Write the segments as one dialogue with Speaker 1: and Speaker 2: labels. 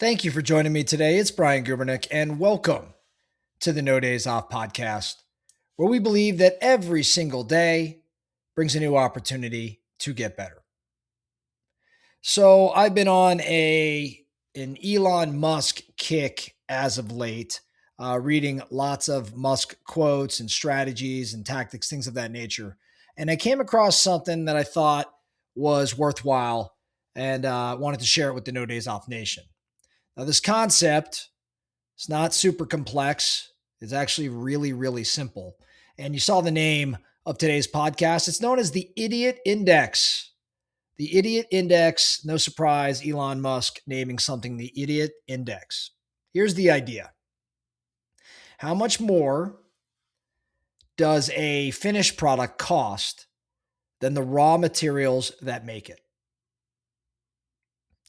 Speaker 1: Thank you for joining me today. It's Brian Gubernick, and welcome to the No Days Off podcast, where we believe that every single day brings a new opportunity to get better. So I've been on an Elon Musk kick as of late, reading lots of Musk quotes and strategies and tactics, things of that nature. And I came across something that I thought was worthwhile and wanted to share it with the No Days Off Nation. Now, this concept is not super complex. It's actually really, really simple. And you saw the name of today's podcast. It's known as the Idiot Index. The Idiot Index, no surprise, Elon Musk naming something the Idiot Index. Here's the idea. How much more does a finished product cost than the raw materials that make it?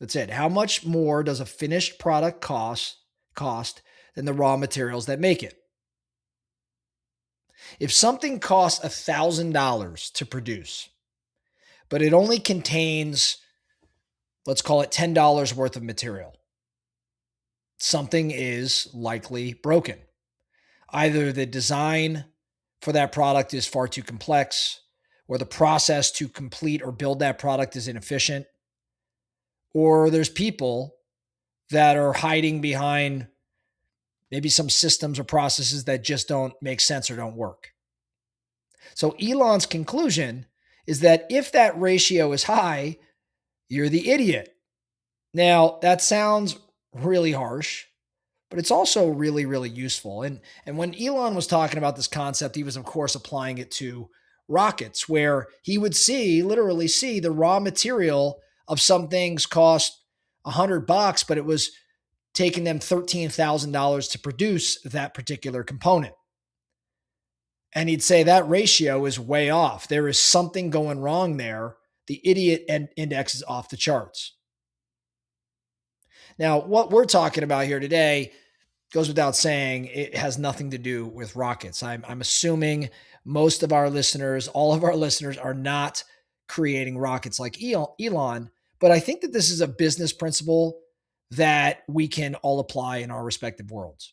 Speaker 1: That's it. How much more does a finished product cost than the raw materials that make it? If something costs $1,000 to produce, but it only contains, let's call it $10 worth of material, something is likely broken. Either the design for that product is far too complex, or the process to complete or build that product is inefficient, or there's people that are hiding behind maybe some systems or processes that just don't make sense or don't work. So Elon's conclusion is that if that ratio is high, you're the idiot. Now, that sounds really harsh, but it's also really, really useful. And when Elon was talking about this concept, he was, of course, applying it to rockets, where he would literally see the raw material of some things cost $100, but it was taking them $13,000 to produce that particular component. And he'd say that ratio is way off. There is something going wrong there. The idiot index is off the charts. Now, what we're talking about here today goes without saying. It has nothing to do with rockets. I'm assuming most of our listeners, all of our listeners, are not creating rockets like Elon, but I think that this is a business principle that we can all apply in our respective worlds.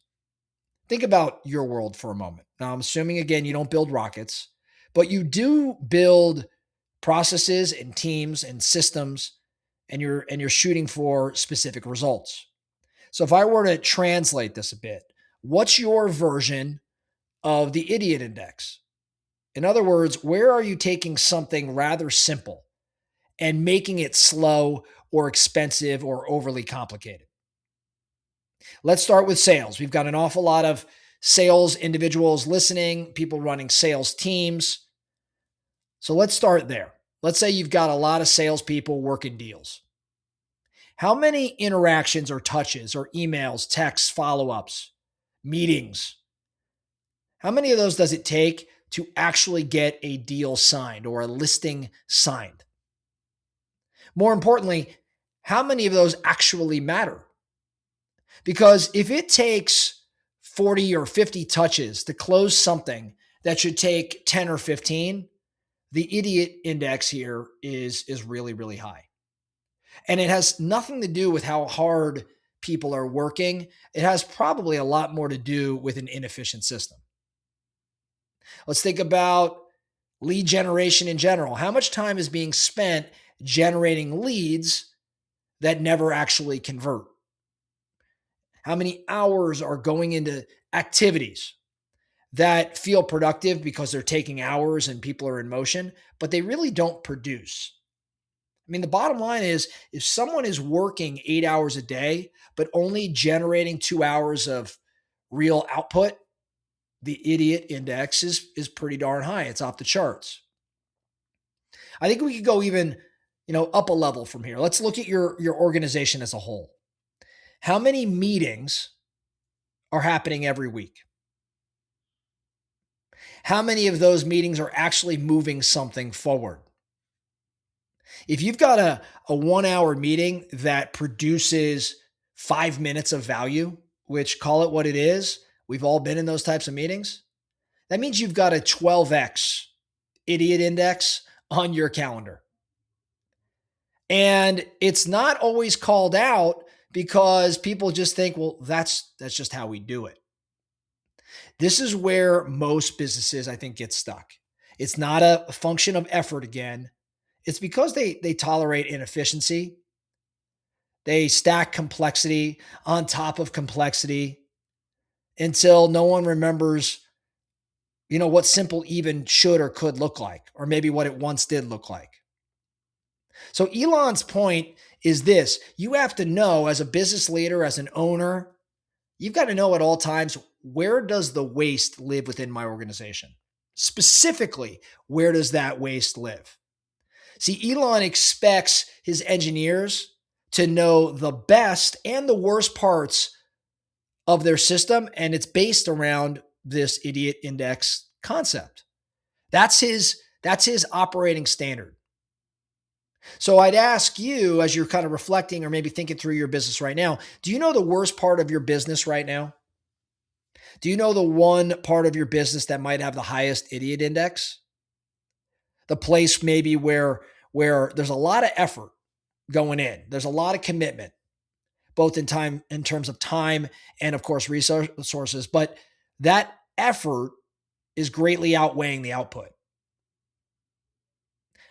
Speaker 1: Think about your world for a moment. Now, I'm assuming, again, you don't build rockets, but you do build processes and teams and systems, and you're shooting for specific results. So if I were to translate this a bit, what's your version of the idiot index? In other words, where are you taking something rather simple and making it slow or expensive or overly complicated? Let's start with sales. We've got an awful lot of sales individuals listening, people running sales teams. So let's start there. Let's say you've got a lot of salespeople working deals. How many interactions or touches or emails, texts, follow-ups, meetings? How many of those does it take to actually get a deal signed or a listing signed? More importantly, how many of those actually matter? Because if it takes 40 or 50 touches to close something that should take 10 or 15, the idiot index here is really, really high. And it has nothing to do with how hard people are working. It has probably a lot more to do with an inefficient system. Let's think about lead generation in general. How much time is being spent generating leads that never actually convert? How many hours are going into activities that feel productive because they're taking hours and people are in motion, but they really don't produce? I mean, the bottom line is, if someone is working 8 hours a day, but only generating 2 hours of real output, the idiot index is pretty darn high. It's off the charts. I think we could go even, up a level from here. Let's look at your organization as a whole. How many meetings are happening every week? How many of those meetings are actually moving something forward? If you've got a 1 hour meeting that produces 5 minutes of value, which, call it what it is, we've all been in those types of meetings, that means you've got a 12x idiot index on your calendar. And it's not always called out because people just think, well, that's just how we do it. This is where most businesses, I think, get stuck. It's not a function of effort again. It's because they tolerate inefficiency. They stack complexity on top of complexity until no one remembers, what simple even should or could look like, or maybe what it once did look like. So Elon's point is this: you have to know, as a business leader, as an owner, you've got to know at all times, where does the waste live within my organization? Specifically, where does that waste live? See, Elon expects his engineers to know the best and the worst parts of their system, and it's based around this idiot index concept. That's his operating standard. So I'd ask you, as you're kind of reflecting or maybe thinking through your business right now, do you know the worst part of your business right now? Do you know the one part of your business that might have the highest idiot index? The place maybe where there's a lot of effort going in. There's a lot of commitment, both in terms of time and of course resources, but that effort is greatly outweighing the output.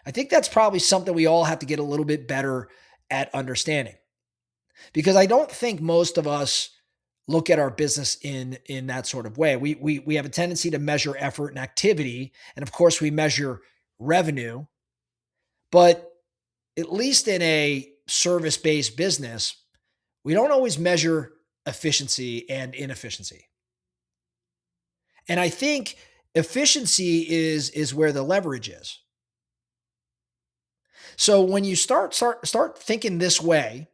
Speaker 1: I think that's probably something we all have to get a little bit better at understanding, because I don't think most of us look at our business in that sort of way. We have a tendency to measure effort and activity, and of course we measure revenue, but at least in a service-based business, we don't always measure efficiency and inefficiency. And I think efficiency is where the leverage is. So when you start thinking this way,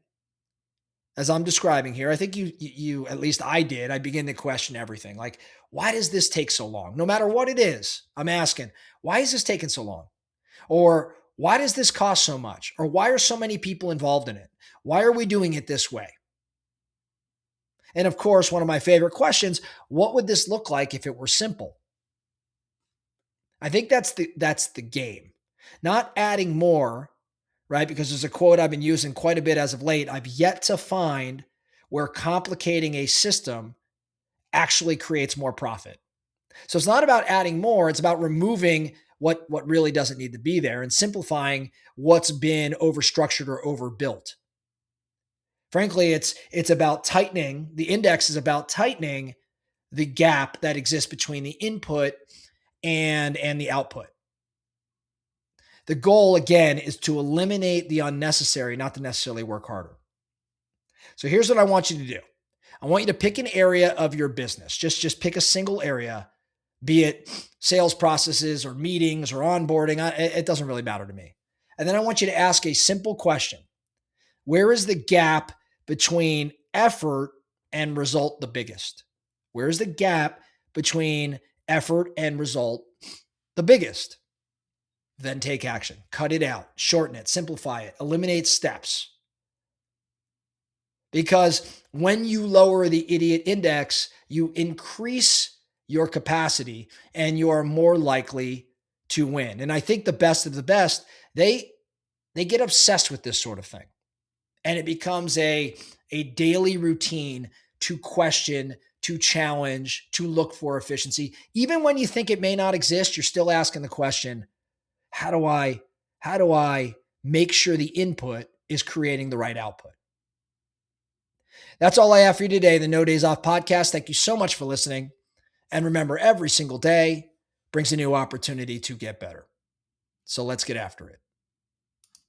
Speaker 1: as I'm describing here, I think you at least I did. I begin to question everything. Like, why does this take so long? No matter what it is, I'm asking, why is this taking so long? Or why does this cost so much? Or why are so many people involved in it? Why are we doing it this way? And of course, one of my favorite questions, what would this look like if it were simple? I think that's the game. Not adding more, right? Because there's a quote I've been using quite a bit as of late. I've yet to find where complicating a system actually creates more profit. So it's not about adding more, it's about removing what really doesn't need to be there and simplifying what's been overstructured or overbuilt. Frankly, it's about tightening. The index is about tightening the gap that exists between the input and the output. The goal, again, is to eliminate the unnecessary, not to necessarily work harder. So here's what I want you to do. I want you to pick an area of your business. Just pick a single area, be it sales processes or meetings or onboarding. It doesn't really matter to me. And then I want you to ask a simple question. Where is the gap between effort and result the biggest? Where is the gap between effort and result the biggest? Then take action. Cut it out, shorten it, simplify it, eliminate steps. Because when you lower the idiot index, you increase your capacity and you are more likely to win. And I think the best of the best, they get obsessed with this sort of thing. And it becomes a daily routine to question, to challenge, to look for efficiency. Even when you think it may not exist, you're still asking the question, how do I make sure the input is creating the right output? That's all I have for you today, the No Days Off podcast. Thank you so much for listening. And remember, every single day brings a new opportunity to get better. So let's get after it.